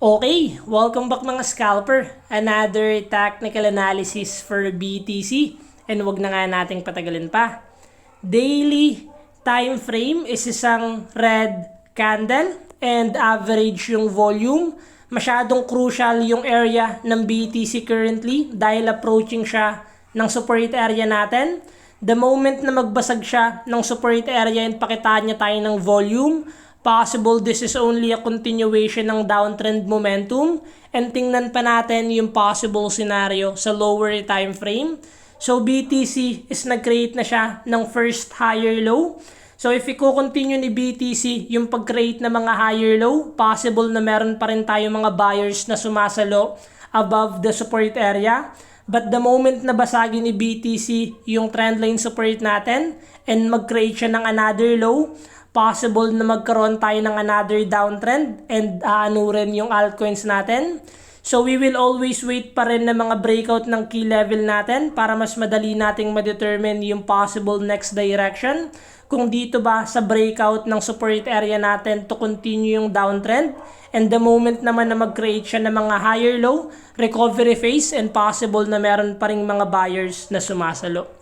Okay, welcome back mga scalper. Another technical analysis for BTC. And wag na nga nating patagalin pa. Daily time frame is isang red candle and average yung volume. Masyadong crucial yung area ng BTC currently dahil approaching siya ng support area natin. The moment na magbasag siya ng support area and pakitaan niya tayo ng volume, possible this is only a continuation ng downtrend momentum, and tingnan pa natin yung possible scenario sa lower time frame. So BTC is nag-create na siya ng first higher low. So if i-continue ni BTC yung pag-create ng mga higher low, possible na meron pa rin tayo mga buyers na sumasalo above the support area. But the moment na basagin ni BTC yung trendline support natin and mag-create siya ng another low, possible na magkaroon tayo ng another downtrend and rin yung altcoins natin. So we will always wait pa rin ng mga breakout ng key level natin para mas madali nating ma-determine yung possible next direction. Kung dito ba sa breakout ng support area natin to continue yung downtrend, and the moment naman na mag-create siya ng mga higher low, recovery phase, and possible na meron pa ring mga buyers na sumasalo.